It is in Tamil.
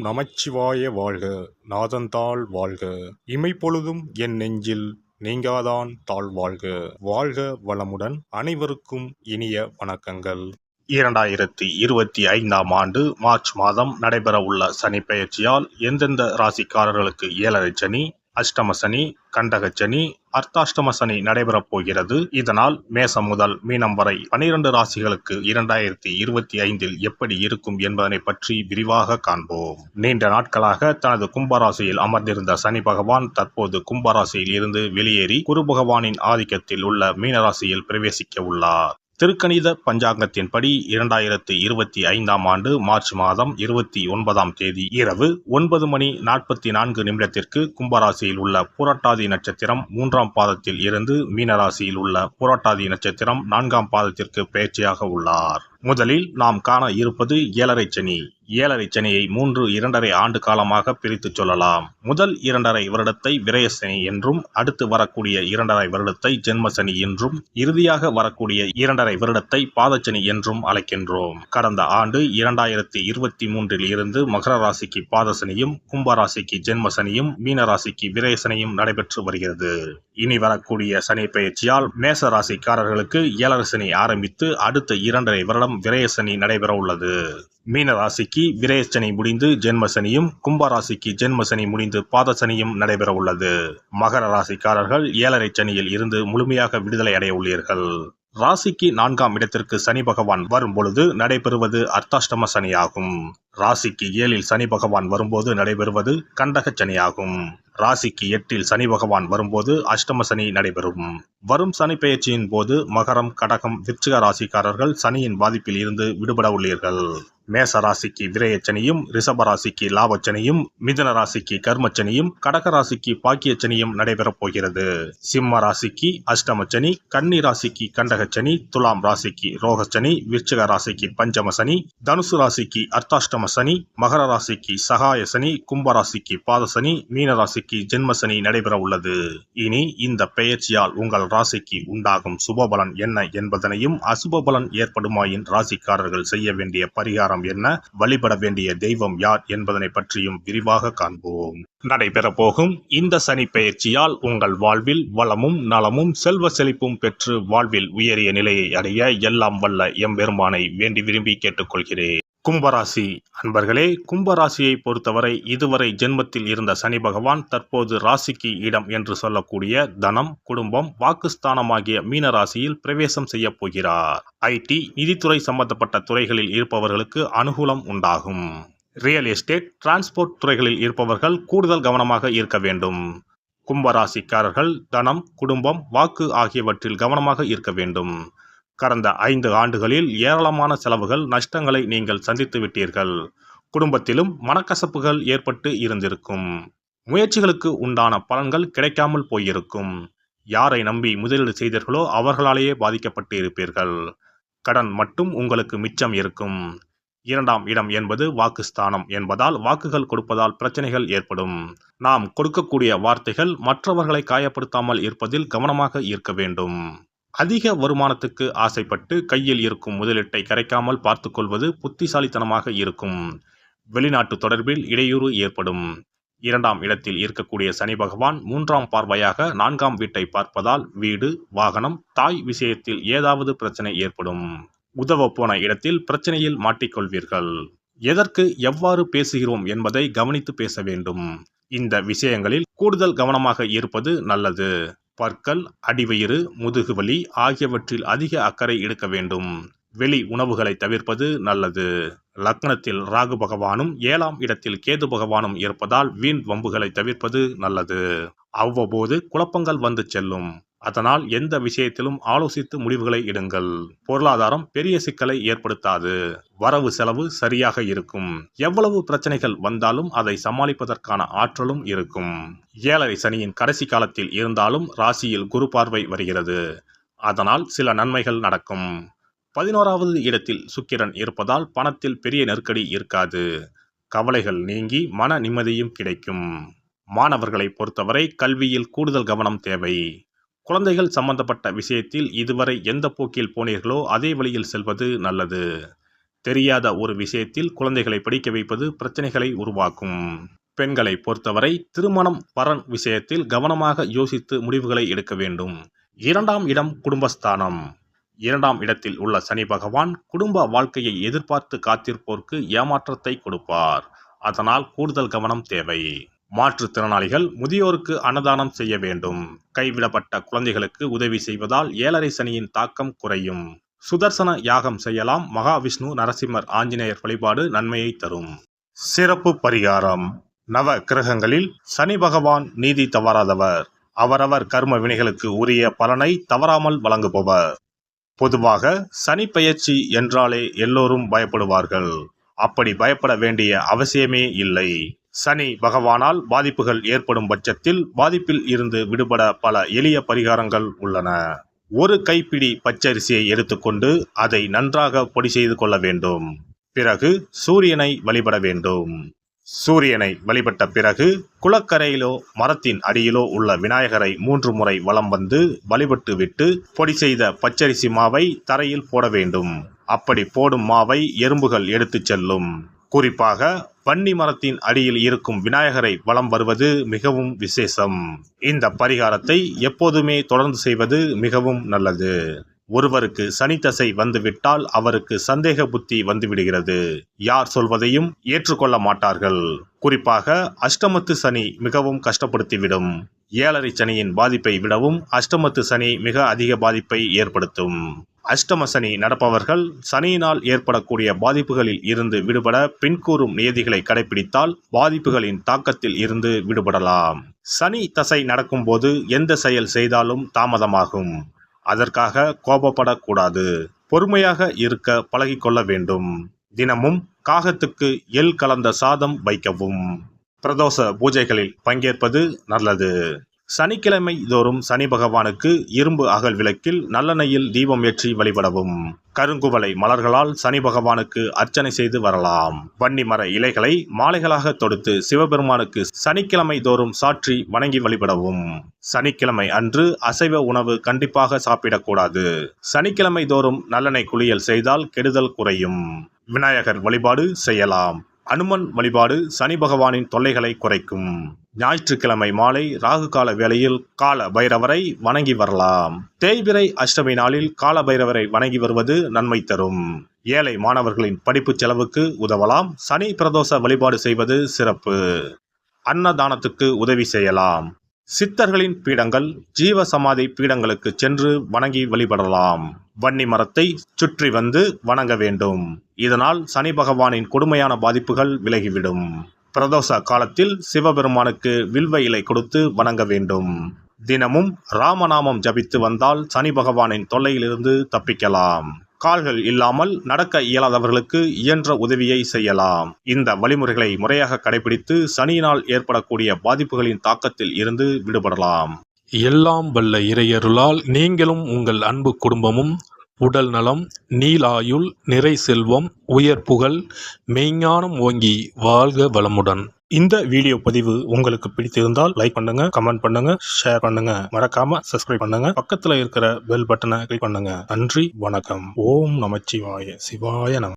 நமச்சிவாய வாழ்க. நாதந்தாள் வாழ்க. இமைப்பொழுதும் என் நெஞ்சில் நீங்காதான் தாழ் வாழ்க. வாழ்க வளமுடன். அனைவருக்கும் இனிய வணக்கங்கள். 2025ஆம் ஆண்டு மார்ச் மாதம் நடைபெறவுள்ள சனி பெயர்ச்சியால் எந்தெந்த ராசிக்காரர்களுக்கு ஏழரை சனி, அஷ்டம சனி, கண்டக சனி, அர்த்தாஷ்டம சனி நடைபெறப் போகிறது. இதனால் மேசம் முதல் மீனம் வரை 12 ராசிகளுக்கு 2025இல் எப்படி இருக்கும் என்பதனை பற்றி விரிவாக காண்போம். நீண்ட நாட்களாக தனது கும்பராசியில் அமர்ந்திருந்த சனி பகவான் தற்போது கும்பராசியில் இருந்து வெளியேறி குரு பகவானின் ஆதிக்கத்தில் உள்ள மீனராசியில் பிரவேசிக்க உள்ளார். திருக்கணித பஞ்சாங்கத்தின்படி 2025ஆம் ஆண்டு மார்ச் மாதம் 29ஆம் தேதி இரவு 9:44 கும்பராசியில் உள்ள புரட்டாதி நட்சத்திரம் 3ஆம் பாதத்தில் இருந்து மீனராசியில் உள்ள புரட்டாதி நட்சத்திரம் 4ஆம் பாதத்திற்கு பெயர்ச்சியாக உள்ளார். முதலில் நாம் காண இருப்பது ஏழரை சனி. ஏழரை சனியை 2.5 ஆண்டு காலமாக பிரித்து சொல்லலாம். முதல் 2.5 வருடத்தை விரயசனி என்றும், அடுத்து வரக்கூடிய 2.5 வருடத்தை ஜென்மசனி என்றும், இறுதியாக வரக்கூடிய 2.5 வருடத்தை பாதச்சனி என்றும் அழைக்கின்றோம். கடந்த ஆண்டு 2023இல் இருந்து மகர ராசிக்கு பாதசனியும், கும்பராசிக்கு ஜென்மசனியும், மீனராசிக்கு விரயசனியும் நடைபெற்று வருகிறது. இனி வரக்கூடிய சனி பெயர்ச்சியால் மேச ராசிக்காரர்களுக்கு ஏழரை சனி ஆரம்பித்து அடுத்த 2.5 வருடம் விரயசனி நடைபெற உள்ளது. மீன ராசிக்கு விரயசனி முடிந்து ஜென்மசனியும், கும்பராசிக்கு ஜென்மசனி முடிந்து பாதசனியும் நடைபெற உள்ளது. மகர ராசிக்காரர்கள் ஏழரை சனியில் இருந்து முழுமையாக விடுதலை அடைய உள்ளீர்கள். ராசிக்கு 4ஆம் இடத்திற்கு சனி பகவான் வரும் பொழுது நடைபெறுவது அர்த்தாஷ்டம சனியாகும். ராசிக்கு 7இல் சனி பகவான் வரும்போது நடைபெறுவது கண்டக சனியாகும். ராசிக்கு 8இல் சனி பகவான் வரும்போது அஷ்டம சனி நடைபெறும். வரும் சனி பெயர்ச்சியின் போது மகரம், கடகம், விருச்சிக ராசிக்காரர்கள் சனியின் பாதிப்பில் இருந்து விடுபட உள்ளீர்கள். மேச ராசிக்கு விரயச்சனியும், ரிஷப ராசிக்கு லாபச்சனியும், மிதுன ராசிக்கு கர்மச்சனியும், கடக ராசிக்கு பாக்கியச்சனியும் நடைபெறப் போகிறது. சிம்ம ராசிக்கு அஷ்டமச்சனி, கன்னி ராசிக்கு கண்டகச்சனி, துலாம் ராசிக்கு ரோகச்சனி, விருச்சிக ராசிக்கு பஞ்சம சனி, தனுசு ராசிக்கு அர்த்தாஷ்டம சனி, மகர ராசிக்கு சகாய சனி, கும்பராசிக்கு பாதசனி, மீன ராசிக்கு ஜென்மசனி நடைபெற உள்ளது. இனி இந்த பெயர்ச்சியால் உங்கள் ராசிக்கு உண்டாகும் சுபபலன் என்ன என்பதனையும், அசுபபலன் ஏற்படுமாயின் ராசிக்காரர்கள் செய்ய வேண்டிய பரிகாரம் என்ன, வழிபட வேண்டிய தெய்வம் யார் என்பதனை பற்றியும் விரிவாக காண்போம். நடைபெற போகும் இந்த சனி பெயர்ச்சியால் உங்கள் வாழ்வில் வளமும் நலமும் செல்வ செழிப்பும் பெற்று வாழ்வில் உயரிய நிலையை அடைய எல்லாம் வல்ல எம்பெருமானை வேண்டி விரும்பி கேட்டுக்கொள்கிறேன். கும்பராசி அன்பர்களே, கும்பராசியை பொறுத்தவரை இதுவரை ஜென்மத்தில் இருந்த சனி பகவான் தற்போது ராசிக்கு இடம் என்று சொல்லக்கூடிய தனம், குடும்பம், வாக்குஸ்தானமாகிய மீன ராசியில் பிரவேசம் செய்ய போகிறார். ஐடி, நிதித்துறை சம்பந்தப்பட்ட துறைகளில் இருப்பவர்களுக்கு அனுகூலம் உண்டாகும். ரியல் எஸ்டேட், டிரான்ஸ்போர்ட் துறைகளில் இருப்பவர்கள் கூடுதல் கவனமாக இருக்க வேண்டும். கும்பராசிக்காரர்கள் தனம், குடும்பம், வாக்கு ஆகியவற்றில் கவனமாக இருக்க வேண்டும். கடந்த 5 ஆண்டுகளில் ஏராளமான செலவுகள், நஷ்டங்களை நீங்கள் சந்தித்து விட்டீர்கள். குடும்பத்திலும் மனக்கசப்புகள் ஏற்பட்டு இருந்திருக்கும். முயற்சிகளுக்கு உண்டான பலன்கள் கிடைக்காமல் போயிருக்கும். யாரை நம்பி முதலீடு செய்தீர்களோ அவர்களாலேயே பாதிக்கப்பட்டு இருப்பீர்கள். கடன் மட்டும் உங்களுக்கு மிச்சம் இருக்கும். 2ஆம் இடம் என்பது வாக்குஸ்தானம் என்பதால் வாக்குகள் கொடுப்பதால் பிரச்சனைகள் ஏற்படும். நாம் கொடுக்கக்கூடிய வார்த்தைகள் மற்றவர்களை காயப்படுத்தாமல் இருப்பதில் கவனமாக இருக்க வேண்டும். அதிக வருமானத்துக்கு ஆசைப்பட்டு கையில் இருக்கும் முதலீட்டை கரைக்காமல் பார்த்து கொள்வது புத்திசாலித்தனமாக இருக்கும். வெளிநாட்டு தொடர்பில் இடையூறு ஏற்படும். 2ஆம் இடத்தில் இருக்கக்கூடிய சனி பகவான் 3ஆம் பார்வையாக 4ஆம் வீட்டை பார்ப்பதால் வீடு, வாகனம், தாய் விஷயத்தில் ஏதாவது பிரச்சனை ஏற்படும். உதவ போன இடத்தில் பிரச்சனையில் மாட்டிக்கொள்வீர்கள். எதற்கு எவ்வாறு பேசுகிறோம் என்பதை கவனித்து பேச வேண்டும். இந்த விஷயங்களில் கூடுதல் கவனமாக இருப்பது நல்லது. பற்கள், அடிவயிறு, முதுகுவலி ஆகியவற்றில் அதிக அக்கறை எடுக்க வேண்டும். வெளி உணவுகளை தவிர்ப்பது நல்லது. லக்னத்தில் ராகு பகவானும் 7ஆம் இடத்தில் கேது பகவானும் இருப்பதால் வீண் வம்புகளை தவிர்ப்பது நல்லது. அவ்வப்போது குழப்பங்கள் வந்து செல்லும். அதனால் எந்த விஷயத்திலும் ஆலோசித்து முடிவுகளை எடுங்கள். பொருளாதாரம் பெரிய சிக்கலை ஏற்படுத்தாது. வரவு செலவு சரியாக இருக்கும். எவ்வளவு பிரச்சனைகள் வந்தாலும் அதை சமாளிப்பதற்கான ஆற்றலும் இருக்கும். ஏழரை சனியின் கடைசி காலத்தில் இருந்தாலும் ராசியில் குரு பார்வை வருகிறது. அதனால் சில நன்மைகள் நடக்கும். 11ஆவது இடத்தில் சுக்கிரன் இருப்பதால் பணத்தில் பெரிய நெருக்கடி இருக்காது. கவலைகள் நீங்கி மன நிம்மதியும் கிடைக்கும். மாணவர்களை பொறுத்தவரை கல்வியில் கூடுதல் கவனம் தேவை. குழந்தைகள் சம்பந்தப்பட்ட விஷயத்தில் இதுவரை எந்த போக்கில் போனீர்களோ அதே வழியில் செல்வது நல்லது. தெரியாத ஒரு விஷயத்தில் குழந்தைகளை படிக்க வைப்பது பிரச்சனைகளை உருவாக்கும். பெண்களை பொறுத்தவரை திருமணம் வரன் விஷயத்தில் கவனமாக யோசித்து முடிவுகளை எடுக்க வேண்டும். 2ஆம் இடம் குடும்பஸ்தானம். 2ஆம் இடத்தில் உள்ள சனி பகவான் குடும்ப வாழ்க்கையை எதிர்பார்த்து காத்திருப்போருக்கு ஏமாற்றத்தை கொடுப்பார். அதனால் கூடுதல் கவனம் தேவை. மாற்றுத்திறனாளிகள் முதியோருக்கு அன்னதானம் செய்ய வேண்டும். கைவிடப்பட்ட குழந்தைகளுக்கு உதவி செய்வதால் 7.5 சனியின் தாக்கம் குறையும். சுதர்சன யாகம் செய்யலாம். மகாவிஷ்ணு, நரசிம்மர், ஆஞ்சநேயர் வழிபாடு நன்மையை தரும். சிறப்பு பரிகாரம். நவ கிரகங்களில் சனி பகவான் நீதி தவறாதவர். அவரவர் கர்ம வினைகளுக்கு உரிய பலனை தவறாமல் வழங்குபவர். பொதுவாக சனி பெயர்ச்சி என்றாலே எல்லோரும் பயப்படுவார்கள். அப்படி பயப்பட வேண்டிய அவசியமே இல்லை. சனி பகவானால் பாதிப்புகள் ஏற்படும் பட்சத்தில் பாதிப்பில் இருந்து விடுபட பல எளிய பரிகாரங்கள் உள்ளன. ஒரு கைப்பிடி பச்சரிசியை எடுத்துக்கொண்டு அதை நன்றாக பொடி செய்து கொள்ள வேண்டும். பிறகு சூரியனை வழிபட வேண்டும். சூரியனை வழிபட்ட பிறகு குளக்கரையிலோ மரத்தின் அடியிலோ உள்ள விநாயகரை 3 முறை வலம் வந்து வழிபட்டு விட்டு பொடி செய்த பச்சரிசி மாவை தரையில் போட வேண்டும். அப்படி போடும் மாவை எறும்புகள் எடுத்துச் செல்லும். குறிப்பாக வன்னி மரத்தின் அடியில் இருக்கும் விநாயகரை வலம் வருவது மிகவும் விசேஷம். இந்த பரிகாரத்தை எப்போதுமே தொடர்ந்து செய்வது மிகவும் நல்லது. ஒருவருக்கு சனி தசை வந்துவிட்டால் அவருக்கு சந்தேக புத்தி வந்துவிடுகிறது. யார் சொல்வதையும் ஏற்றுக்கொள்ள மாட்டார்கள். குறிப்பாக அஷ்டமத்து சனி மிகவும் கஷ்டப்படுத்திவிடும். 7.5 சனியின் பாதிப்பை விடவும் அஷ்டமத்து சனி மிக அதிக பாதிப்பை ஏற்படுத்தும். அஷ்டம சனி நடப்பவர்கள் சனியினால் ஏற்படக்கூடிய பாதிப்புகளில் இருந்து விடுபட பின்கூறும் நியதிகளை கடைபிடித்தால் பாதிப்புகளின் தாக்கத்தில் இருந்து விடுபடலாம். சனி தசை நடக்கும்போது எந்த செயல் செய்தாலும் தாமதமாகும். அதற்காக கோபப்படக்கூடாது. பொறுமையாக இருக்க பழகிக்கொள்ள வேண்டும். தினமும் காகத்துக்கு எள் கலந்த சாதம் வைக்கவும். பிரதோஷ பூஜைகளில் பங்கேற்பது நல்லது. சனிக்கிழமை தோறும் சனி பகவானுக்கு இரும்பு அகல் விளக்கில் நல்லெண்ணெயில் தீபம் ஏற்றி வழிபடவும். கருங்குவளை மலர்களால் சனி பகவானுக்கு அர்ச்சனை செய்து வரலாம். வன்னி மர இலைகளை மாலைகளாக தொடுத்து சிவபெருமானுக்கு சனிக்கிழமை தோறும் சாற்றி வணங்கி வழிபடவும். சனிக்கிழமை அன்று அசைவ உணவு கண்டிப்பாக சாப்பிடக்கூடாது. சனிக்கிழமை தோறும் நல்லெண்ணெய் குளியல் செய்தால் கெடுதல் குறையும். விநாயகர் வழிபாடு செய்யலாம். அனுமன் வழிபாடு சனி பகவானின் தொல்லைகளை குறைக்கும். ஞாயிற்றுக்கிழமை மாலை ராகு கால வேளையில் கால பைரவரை வணங்கி வரலாம். தேய்பிறை அஷ்டமி நாளில் கால பைரவரை வணங்கி வருவது நன்மை தரும். ஏழை மாணவர்களின் படிப்பு செலவுக்கு உதவலாம். சனி பிரதோஷ வழிபாடு செய்வது சிறப்பு. அன்னதானத்துக்கு உதவி செய்யலாம். சித்தர்களின் பீடங்கள், ஜீவ சமாதி பீடங்களுக்கு சென்று வணங்கி வழிபடலாம். வன்னி மரத்தை சுற்றி வந்து வணங்க வேண்டும். இதனால் சனி பகவானின் கொடுமையான பாதிப்புகள் விலகிவிடும். பிரதோஷ காலத்தில் சிவபெருமானுக்கு வில்வ இலை கொடுத்து வணங்க வேண்டும். தினமும் ராமநாமம் ஜபித்து வந்தால் சனி பகவானின் தொல்லையிலிருந்து தப்பிக்கலாம். கால்கள் இல்லாமல் நடக்க இயலாதவர்களுக்கு இயன்ற உதவியை செய்யலாம். இந்த வழிமுறைகளை முறையாக கடைபிடித்து சனியினால் ஏற்படக்கூடிய பாதிப்புகளின் தாக்கத்தில் இருந்து விடுபடலாம். எல்லாம் வல்ல இறையருளால் நீங்களும் உங்கள் அன்பு குடும்பமும் உடல் நலம், நீலாயுள், நிறை செல்வம், உயர் புகழ், மெய்ஞானம் ஓங்கி வாழ்க வளமுடன். இந்த வீடியோ பதிவு உங்களுக்கு பிடித்திருந்தால் லைக் பண்ணுங்க, கமெண்ட் பண்ணுங்க, ஷேர் பண்ணுங்க. மறக்காம சப்ஸ்கிரைப் பண்ணுங்க. பக்கத்துல இருக்கிற பெல் பட்டனை கிளிக் பண்ணுங்க. நன்றி, வணக்கம். ஓம் நமச்சிவாய. சிவாய நம.